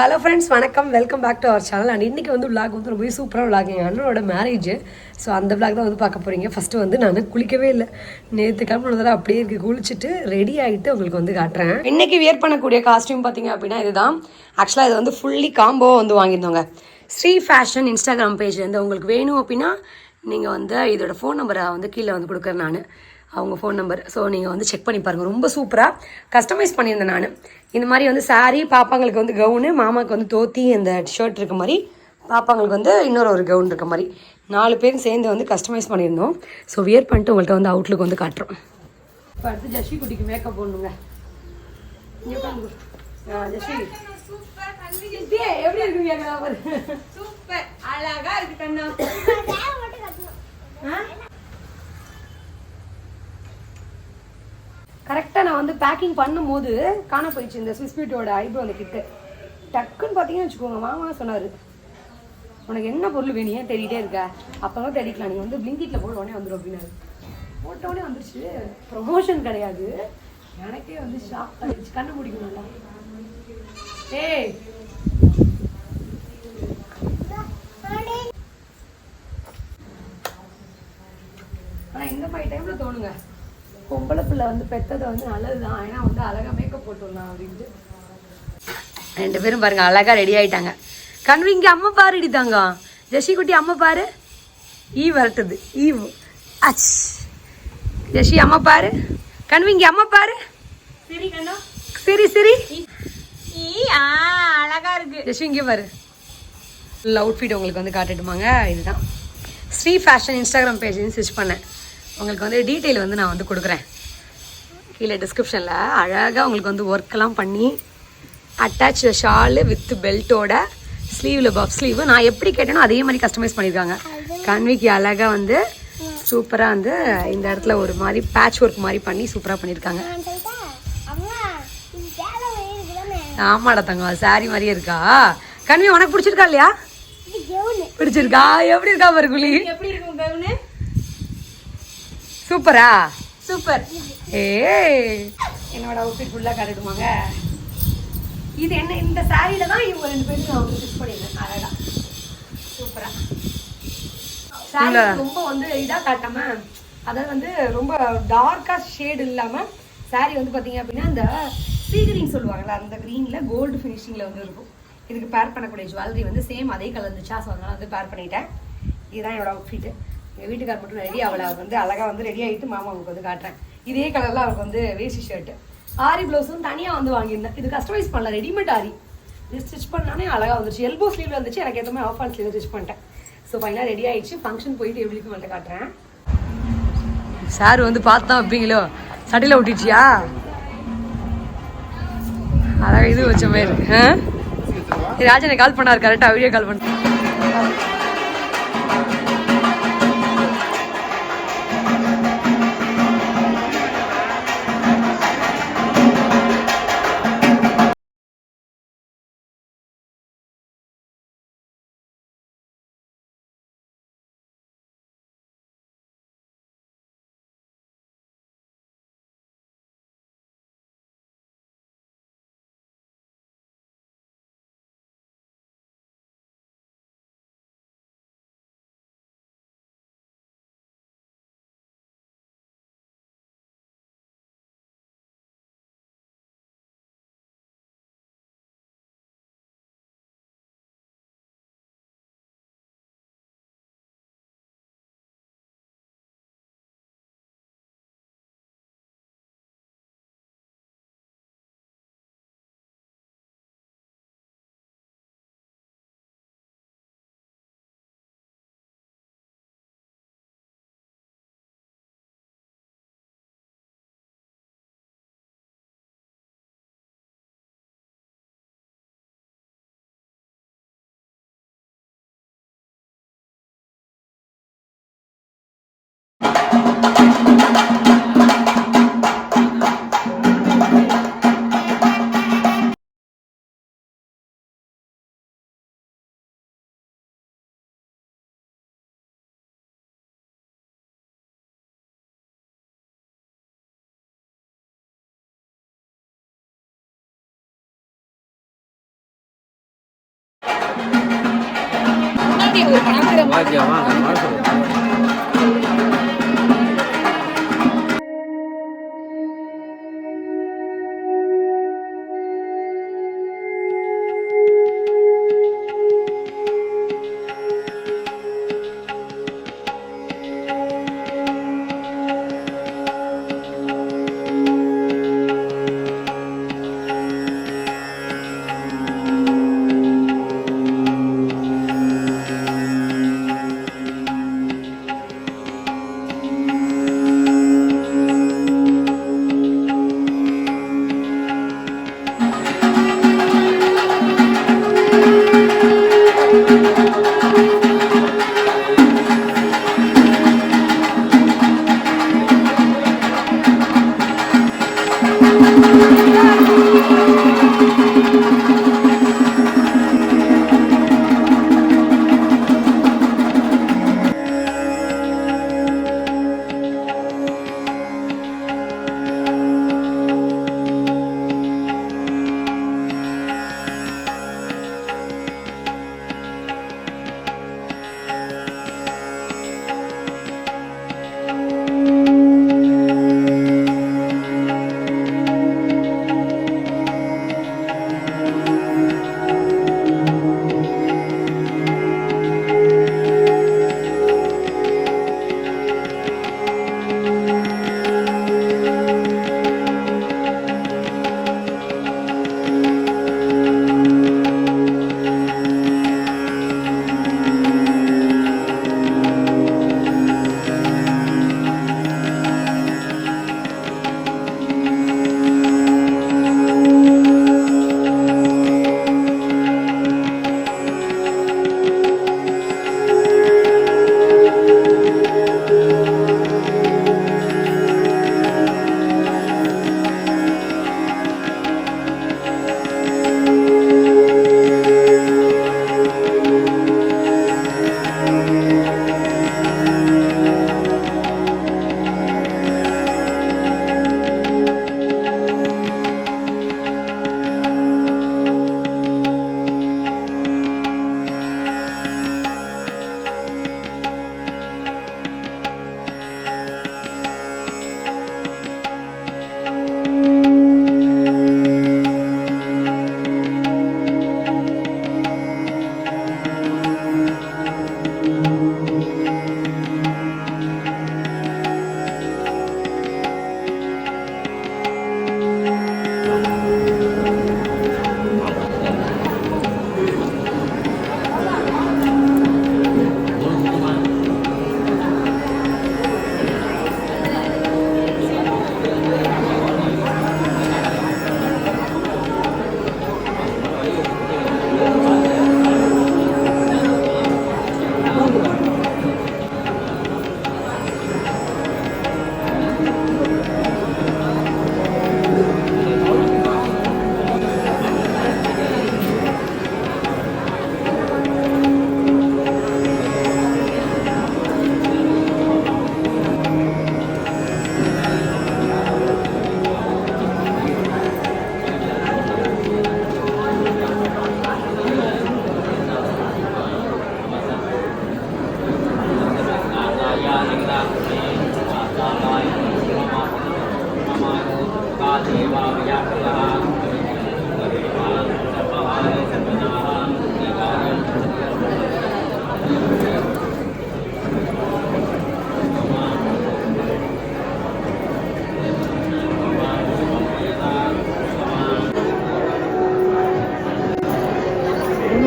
Hello friends, வணக்கம். Welcome back to our channel. And இன்றைக்கி வந்து விளாக் வந்து ரொம்ப சூப்பராக விளாக் எங்கள் அண்ணனோட மேரேஜ். ஸோ அந்த விளாக் தான் வந்து பார்க்க போகிறீங்க. ஃபஸ்ட்டு வந்து நான் குளிக்கவே இல்லை, நேற்று கிளம்புனதில் அப்படியே இருக்குது. குளிச்சுட்டு ரெடி ஆகிட்டு உங்களுக்கு வந்து காட்டுறேன். இன்றைக்கி வியர் பண்ணக்கூடிய காஸ்ட்யூம் பார்த்தீங்க அப்படின்னா இதுதான். ஆக்சுவலாக இது வந்து ஃபுல்லி காம்போ வந்து வாங்கியிருந்தோங்க. ஸ்ரீ ஃபேஷன் இன்ஸ்டாகிராம் பேஜ்லேருந்து உங்களுக்கு வேணும் அப்படின்னா நீங்கள் வந்து இதோட ஃபோன் நம்பரை வந்து கீழே வந்து கொடுக்குறேன் நான், அவங்க ஃபோன் நம்பர். ஸோ நீங்கள் வந்து செக் பண்ணி பாருங்கள். ரொம்ப சூப்பராக கஸ்டமைஸ் பண்ணியிருந்தேன் நான். இந்த மாதிரி வந்து சாரீ, பாப்பாங்களுக்கு வந்து கவுனு, மாமாவுக்கு வந்து தோத்தி இந்த ஷர்ட் இருக்க மாதிரி, பாப்பாங்களுக்கு வந்து இன்னொரு ஒரு கவுன் இருக்க மாதிரி 4 பேரும் சேர்ந்து வந்து கஸ்டமைஸ் பண்ணியிருந்தோம். ஸோ வியர் பண்ணிட்டு உங்கள்கிட்ட வந்து அவுட்லுக் வந்து காட்டுறோம். இப்போ அடுத்து ஜஸ்வி குட்டிக்கு மேக்கப் போடணுங்க. ஜஸ்வி எப்படி இருக்குங்க? சூப்பர், அழகா இருக்கு கண்ணா. கரெக்டாக நான் வந்து பேக்கிங் பண்ணும்போது காண போயிடுச்சு இந்த ஸ்விஸ் பியூட்டியோட ஐப்ரோ அந்த கிட்டு. டக்குன்னு பார்த்தீங்கன்னு வச்சுக்கோங்க, மாமா சொன்னார் உனக்கு என்ன பொருள் வேணும், ஏன் தேடிட்டே இருக்க, அப்போ தான் தேடிக்கலாம், நீங்கள் வந்து பிளிங்கிட்டில் போட உடனே வந்துடும் அப்படின்னாரு. போட்டோடனே வந்துருச்சு. ப்ரொமோஷன் கிடையாது, எனக்கே வந்து ஷாக் ஆகிடுச்சு. கண்ணு முடிக்கணும்ல. ஏய் ஆனால் இந்த மாதிரி டைமில் தோணுங்க, பொம்பளை பிள்ளை வந்து பெற்றதை வந்து நல்லது தான், ஏன்னா வந்து அழகாக மேக்கப் போட்டுடலாம் அப்படின்ட்டு. 2 பேரும் பாருங்க அழகாக ரெடி ஆகிட்டாங்க. கண்வி இங்கே அம்மா பாரு இடித்தாங்க. ஜெஷி குட்டி அம்மா பாரு, ஈ வரட்டுது ஈவ் அச். ஜெஷி அம்மா பாரு, கண்வி இங்கே அம்மா பாரு. சரி கண்ணா, சரி சரி அழகா இருக்கு. ஜெஷி இங்கே பாரு. ஃபுல் அவுட்ஃபிட் உங்களுக்கு வந்து காட்டிட்டுமாங்க. இதுதான் Sri fashion Instagram page search பண்ணேன். உங்களுக்கு வந்து டீட்டெயில் வந்து நான் வந்து கொடுக்குறேன் கீழே டிஸ்கிரிப்ஷனில். அழகாக உங்களுக்கு வந்து ஒர்க்கெல்லாம் பண்ணி அட்டாச் ஷாலு வித் பெல்ட்டோட ஸ்லீவில் பஃப் ஸ்லீவு நான் எப்படி கேட்டேனோ அதே மாதிரி கஸ்டமைஸ் பண்ணியிருக்காங்க. கண்விக்கு அழகாக வந்து சூப்பராக வந்து இந்த இடத்துல ஒரு மாதிரி பேட்ச் ஒர்க் மாதிரி பண்ணி சூப்பராக பண்ணியிருக்காங்க. ஆமாடா தங்கம், சாரி மாதிரியே இருக்கா. கண்வி உனக்கு பிடிச்சிருக்கா இல்லையா? பிடிச்சிருக்கா? எப்படி இருக்கா பாரு குழி. எப்படி இருக்கும் கவுனு? சூப்பரா? சூப்பர். என்னோட அவுட்ஃபிட் ஃபுல்லாக காட்டிடுமாங்க. இது என்ன, இந்த சாரியில தான் இவங்க 2 பேரும் நான் வந்து ஃபிக்ஸ் பண்ணிடுறேன். அழகா சூப்பரா சாரி ரொம்ப வந்து இதாக காட்டாம, அதாவது வந்து ரொம்ப டார்க்கா ஷேடு இல்லாமல் சாரி வந்து பார்த்தீங்க அப்படின்னா இந்த சீ கிரீன் சொல்லுவாங்கல்ல, அந்த க்ரீனில் கோல்டு ஃபினிஷிங்கில் வந்து இருக்கும். இதுக்கு பேர் பண்ணக்கூடிய ஜுவல்லரி வந்து சேம் அதே கலர் இருந்துச்சா, ஸோ அதனால் வந்து பேர் பண்ணிட்டேன். இதுதான் என்னோட அவுட்ஃபிட்டு. எங்கள் வீட்டுக்கார் மட்டும் ரெடி ஆகலை, அவர் வந்து அழகாக வந்து ரெடி ஆகிட்டு மாமா அவங்களுக்கு வந்து காட்டுறேன். இதே கலரில் அவருக்கு வந்து வேஷ்டி ஷர்ட்டு, ஆரி ப்ளவுஸும் தனியாக வந்து வாங்கியிருந்தேன். இது கஸ்டமைஸ் பண்ணல, ரெடிமேட் ஆரி. இது ஸ்டிச் பண்ணானே அழகாக வந்துச்சு. எல்போ ஸ்லீவில் வந்துச்சு, எனக்கு ஏற்ற மாதிரி ஆஃப் ஹேண்ட் ஸ்லீவ் ஸ்டிச் பண்ணிட்டேன். ஸோ ஃபைனலாக ரெடி ஆகிடுச்சு. ஃபங்க்ஷன் போயிட்டு எப்படி இருக்கு மட்டும் காட்டுறேன். சார் வந்து பார்த்தோம் அப்படிங்களோ சட்டையில் விட்டுச்சியா, அழகாக இது வச்ச மாதிரி இருக்கு. ராஜனை கால் பண்ணார், கரெக்டாக வீடியோ கால் பண்ண.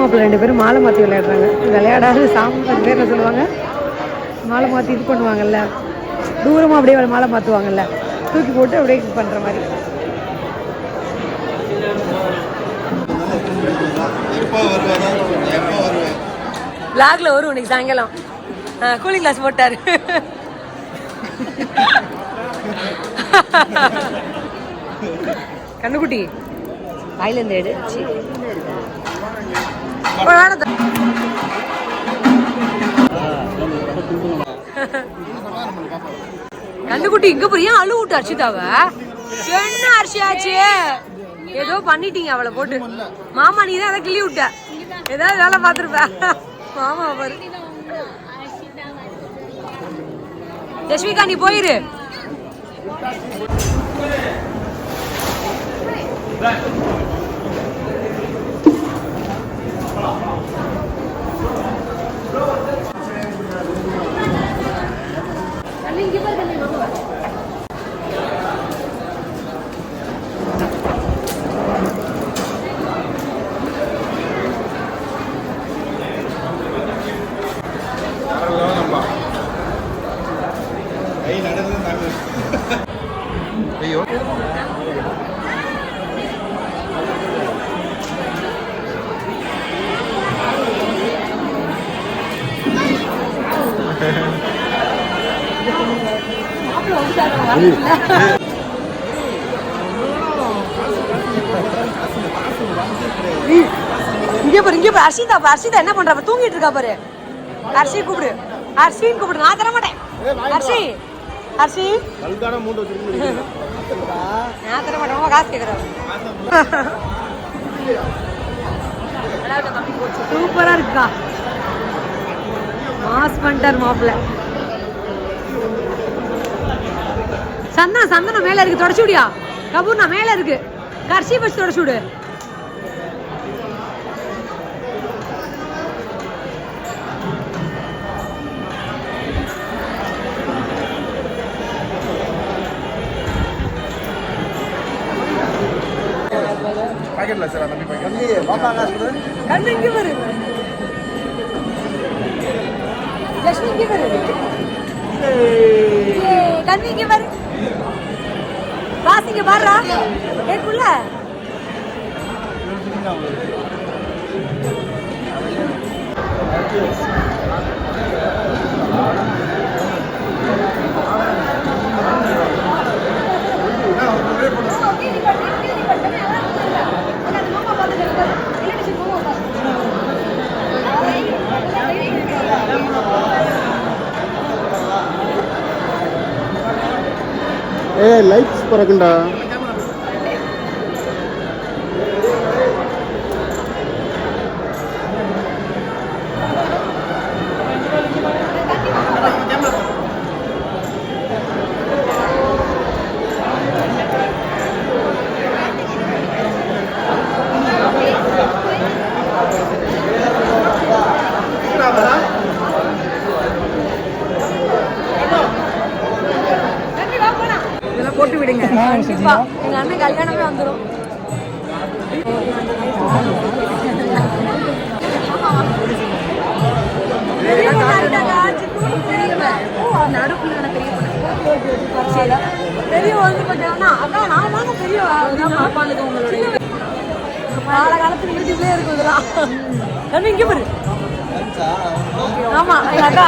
மாப்பிள்ளை 2 பேரும் மாலை மாற்றி விளையாடுறாங்க. விளையாடாது சாமி பேர் என்ன சொல்லுவாங்க, மாலை மாற்றி இது பண்ணுவாங்கல்ல, தூரமாக அப்படியே மாலை மாற்றுவாங்கல்ல, தூக்கி போட்டு அப்படியே இது பண்ணுற மாதிரி. லாக்ல வரும் இன்னைக்கு சாயங்காலம். கூலிங் கிளாஸ் போட்டாரு. கண்ணுக்குட்டி வாயிலேருந்து எடு. கண்ணுக்குட்டி இங்க போய் அழு விட்டு அர்ஷிதாவ என்ன அரிசியாச்சு ஏதோ பண்ணிட்டீங்க அவளை போட்டு. மாமா நீ தான் அதை கிள்ளி விட்ட. ஏதாவது வேலை பார்த்துருப்பேன். மாமா பாரு. யஷ்விகா நீ போயிரு. ஐயோ இங்க பாரு இங்க பாரு. அர்ஷிதா அர்ஷிதா என்ன பண்றா? தூங்கிட்டு இருக்கா பாரு. அர்ஷி கூப்பிடு. அர்ஷின்னு கூப்பிடு. நான் தர மாட்டேன். அர்ஷி அர்ஷி நான் தர மாட்டேன். காசு கேட்குறேன். சூப்பரா இருக்கா. மாஸ் பண்ணிட்டார் மாப்பிள்ள. சந்தனம் மேல இருக்கு. தொடச்சு விடியா கபூர்னா மேல இருக்கு. கர்ஷி வச்சு தொடச்சு விடு. பாக்கெட்ல சார் அந்த பாக்கெட் கண்ணி பாப்பா காசு கொடு. கண்ணு இங்க பாரு. லட்சுமி இங்க பாரு. கண்ணு இங்க பாரு. வாசிங்க பாருடா. ஏக்குள்ள லைட்ஸ் பறக்குண்டா. போட்டு விடுங்க. கண்டிப்பா எங்க அண்ணன் கல்யாணமே வந்துடும். பெரிய வந்து பார்த்தீங்கன்னா அக்கா நான் தாங்க பெரிய கால காலத்துக்கு வீட்டுக்குள்ளே இருக்கும் இதெல்லாம். கண்ணு இங்கே பாரு. ஆமா எங்க அக்கா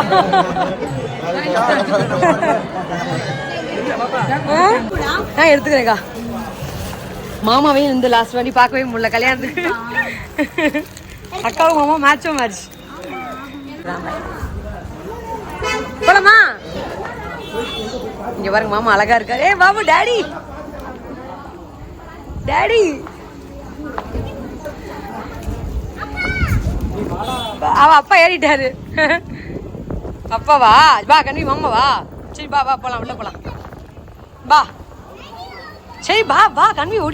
எடுத்துக்கிறேன்க்கா. மாமாவையும் இந்த லாஸ்ட் வாட்டி பார்க்கவே முடியல கல்யாணத்துக்கு. அக்காவும் மாமா மேட்சும் மேட்ச். போலாமா? இங்க பாருங்க மாமா அழகா இருக்காரு. ஏ பாபு டாடி டாடி அவ அப்பா ஏறிட்டாரு. அப்பாவா? வா கண்ணி மாமா வா. சரி வா வா போலாம் உள்ள போலாம். வா சரி வா வா கண்வி ஓடி.